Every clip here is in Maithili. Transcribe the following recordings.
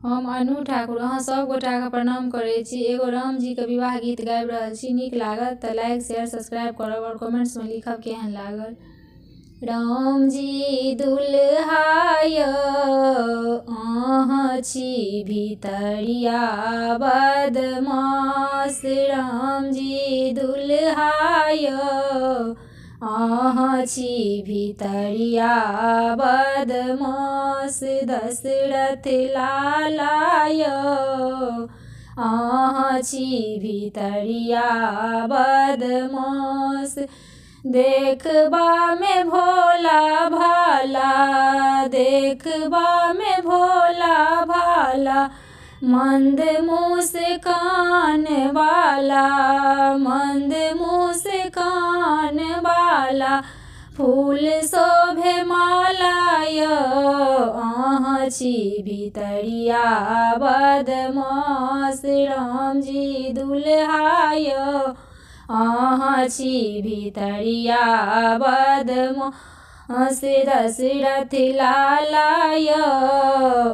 हम अनु ठाकुर अहाँ सब गोटाके प्रणाम करै छी। एगो राम जी के विवाह गीत गाबि रहल छी। नीक लागत तऽ लाइक शेयर सब्सक्राइब करब और कमेंट्स में लिखब केहन लागल। राम जी दुल्हा अहाँ छी भितरिया बदमाश। राम जी दुल्हा अहाँ छी भितरिया बदमाश। दशरथ लाला अहाँ छी भितरिया बदमाश। देखबा में भोला भाला, देखबा में भोला भाला, मंद मुस्कान वाला, मंद मुस्कान वाला, फूल शोभे माला अहाँ छी भितरिया बदमाश। राम जी दुल्हा अहाँ छी भितरिया बदमाश। दशरथ लाला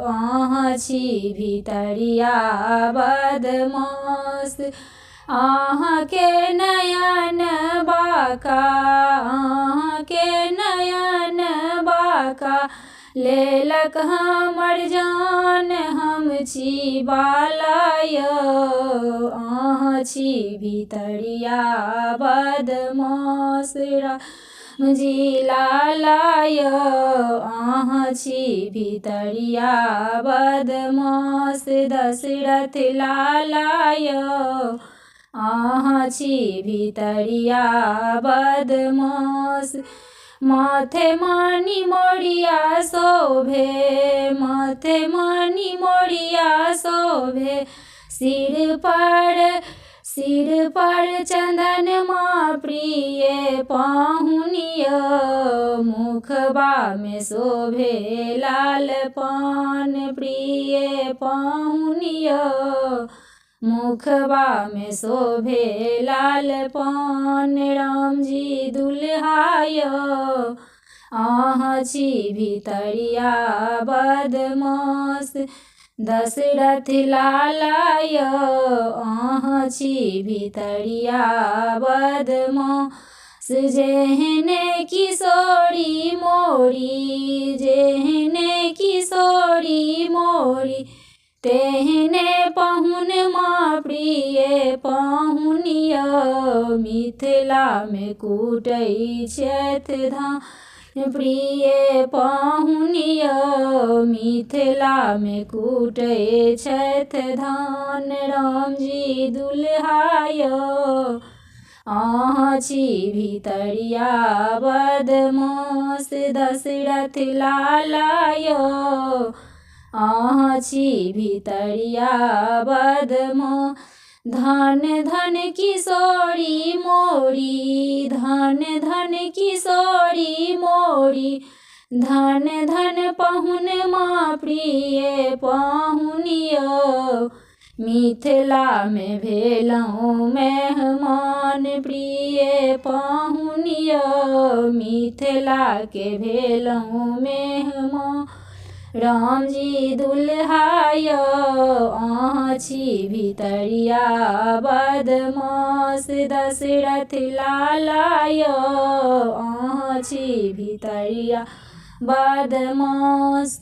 अहाँ छी भितरिया बदमाश। अहाँ के नयन बाका, अहाँ के नयन बाका, लेलक हमर जान हम छी बाला अहाँ छी भितरिया बदमाश। राम जी लाला अहाँ छी भितरिया बदमाश। दशरथ लाला अहाँ छी भितरिया बदमाश। माथे मणि मोरिया शोभे, माथे मणि मोरिया शोभे, सिर पर चंदनमा प्रिय पाहुनिया। मुखबा में शोभे लाल पान प्रिय पाहुनिया। मुखबा में शोभे लाल पान। राम जी दुल्हा अहाँ छी भितरिया बदमाश। दशरथ लाला अहाँ छी भितरिया बदमाश। जेहने किशोरी मोरी, जेहने किशोरी मोरी, तेहने पाहुनमा प्रिय पाहुनिया। मिथिला में कूटै छथि धान प्रिय पाहुनिया। मिथिला में कूटै छथि धान। राम जी दुल्हा अहाँ छी भितरिया बदमाश। दशरथ लाला अहाँ छी भितरिया बदमाश। धन धन किशोरी मोरी, धन धन किशोरी मोरी, धन धन पाहुनमा प्रिय पाहुनिया। मिथिला में भेलहुँ मेहमान प्रिय पाहुनिया। मिथिला के भेलहुँ मेहमान। राम जी दुल्हा अहाँ छी भितरिया बदमाश। दशरथ लाला अहाँ छी भितरिया बदमाश।